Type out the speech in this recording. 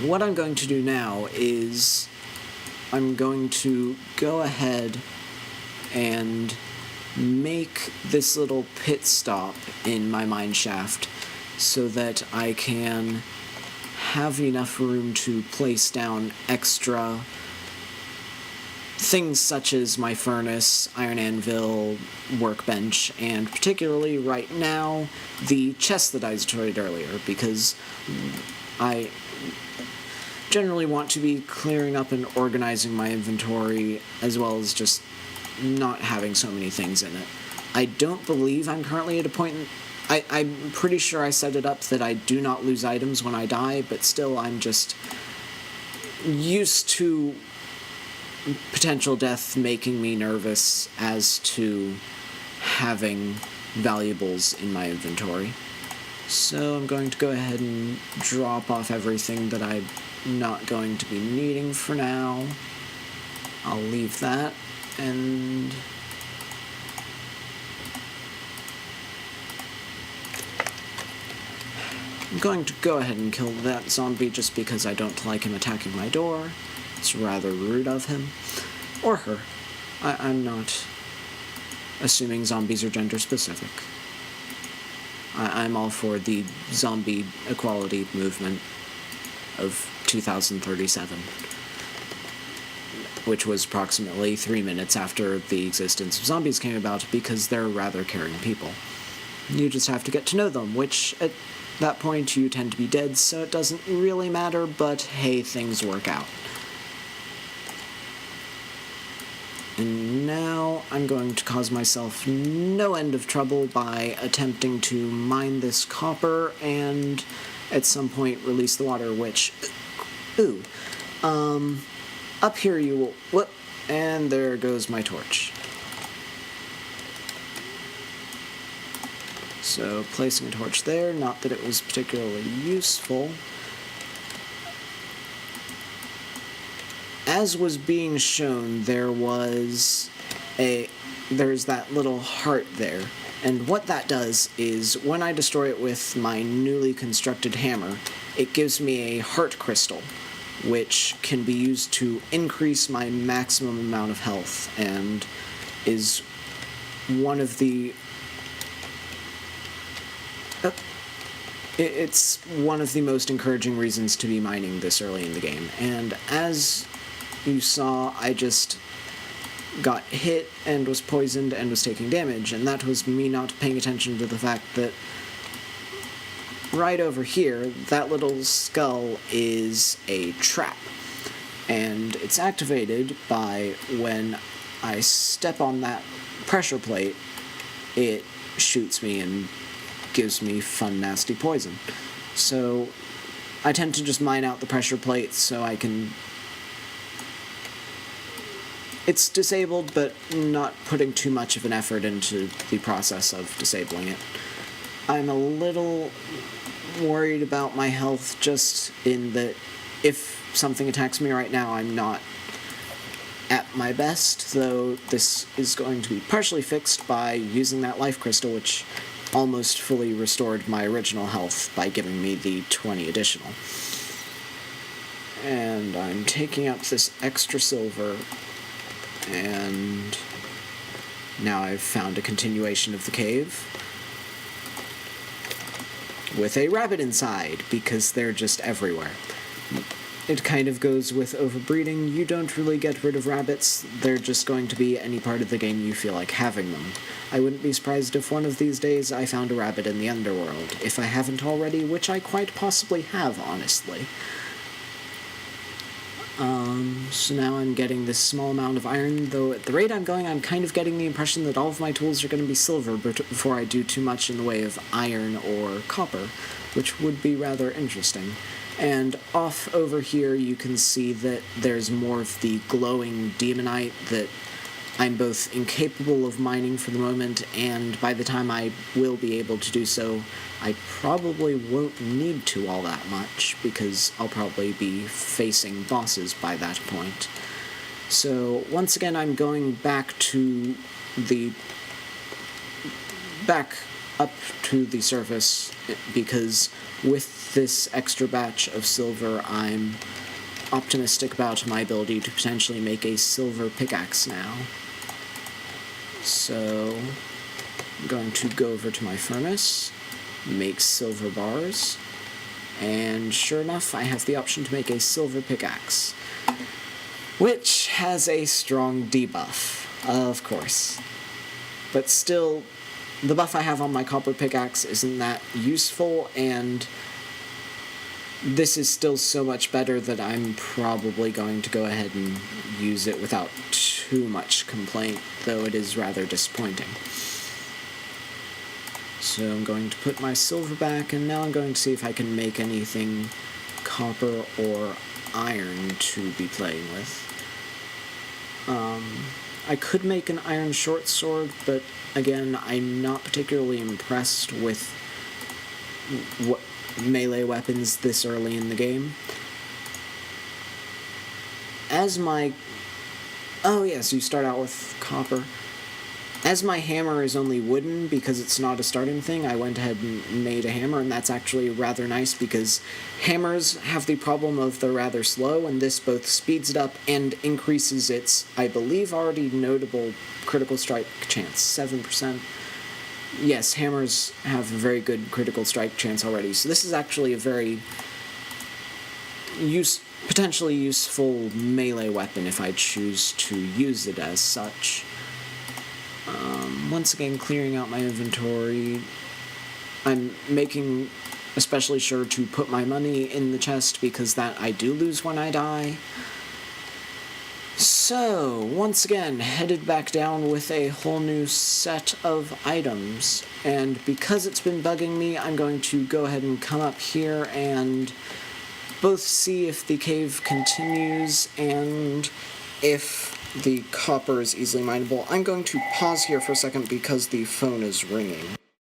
what I'm going to do now is I'm going to go ahead and make this little pit stop in my mine shaft so that I can have enough room to place down extra things such as my furnace, iron anvil, workbench, and particularly right now, the chest that I destroyed earlier, because I generally want to be clearing up and organizing my inventory, as well as just not having so many things in it. I don't believe I'm currently at a point I'm pretty sure I set it up that I do not lose items when I die, but still I'm just used to potential death making me nervous as to having valuables in my inventory. So I'm going to go ahead and drop off everything that I'm not going to be needing for now. I'll leave that, and I'm going to go ahead and kill that zombie just because I don't like him attacking my door. It's rather rude of him. Or her. I'm not assuming zombies are gender specific. I'm all for the zombie equality movement of 2037, which was approximately 3 minutes after the existence of zombies came about, because they're rather caring people. You just have to get to know them, which at that point you tend to be dead, so it doesn't really matter, but hey, things work out. And now I'm going to cause myself no end of trouble by attempting to mine this copper and at some point release the water, which, up here you will, whoop, and there goes my torch. So placing a torch there, not that it was particularly useful. As was being shown, there's that little heart there, and what that does is when I destroy it with my newly constructed hammer, it gives me a heart crystal, which can be used to increase my maximum amount of health, and is one of the it's one of the most encouraging reasons to be mining this early in the game. And as you saw, I just got hit and was poisoned and was taking damage, and that was me not paying attention to the fact that right over here, that little skull is a trap, and it's activated by when I step on that pressure plate, it shoots me and gives me fun, nasty poison. So I tend to just mine out the pressure plate so I can... It's disabled, but not putting too much of an effort into the process of disabling it. I'm a little worried about my health, just in that if something attacks me right now, I'm not at my best, though this is going to be partially fixed by using that life crystal, which almost fully restored my original health by giving me the 20 additional. And I'm taking up this extra silver, and now I've found a continuation of the cave with a rabbit inside, because they're just everywhere. It kind of goes with overbreeding. You don't really get rid of rabbits. They're just going to be any part of the game you feel like having them. I wouldn't be surprised if one of these days I found a rabbit in the underworld, if I haven't already, which I quite possibly have, honestly. So now I'm getting this small amount of iron, though at the rate I'm going, I'm kind of getting the impression that all of my tools are going to be silver before I do too much in the way of iron or copper, which would be rather interesting. And off over here you can see that there's more of the glowing demonite that I'm both incapable of mining for the moment, and by the time I will be able to do so, I probably won't need to all that much, because I'll probably be facing bosses by that point. So once again, I'm going back to the up to the surface, because with this extra batch of silver, I'm optimistic about my ability to potentially make a silver pickaxe now. So I'm going to go over to my furnace, make silver bars, and sure enough, I have the option to make a silver pickaxe, which has a strong debuff, of course. But still, the buff I have on my copper pickaxe isn't that useful, and this is still so much better that I'm probably going to go ahead and use it without too much complaint, though it is rather disappointing. So I'm going to put my silver back, and now I'm going to see if I can make anything copper or iron to be playing with. I could make an iron short sword, but again, I'm not particularly impressed with melee weapons this early in the game. Oh yes, you start out with copper. As my hammer is only wooden because it's not a starting thing, I went ahead and made a hammer, and that's actually rather nice because hammers have the problem of they're rather slow, and this both speeds it up and increases its, I believe, already notable critical strike chance, 7%. Yes, hammers have a very good critical strike chance already, so this is actually a very potentially useful melee weapon if I choose to use it as such. Once again, clearing out my inventory. I'm making especially sure to put my money in the chest because that I do lose when I die. So, once again, headed back down with a whole new set of items. And because it's been bugging me, I'm going to go ahead and come up here and both see if the cave continues and if the copper is easily mineable. I'm going to pause here for a second because the phone is ringing.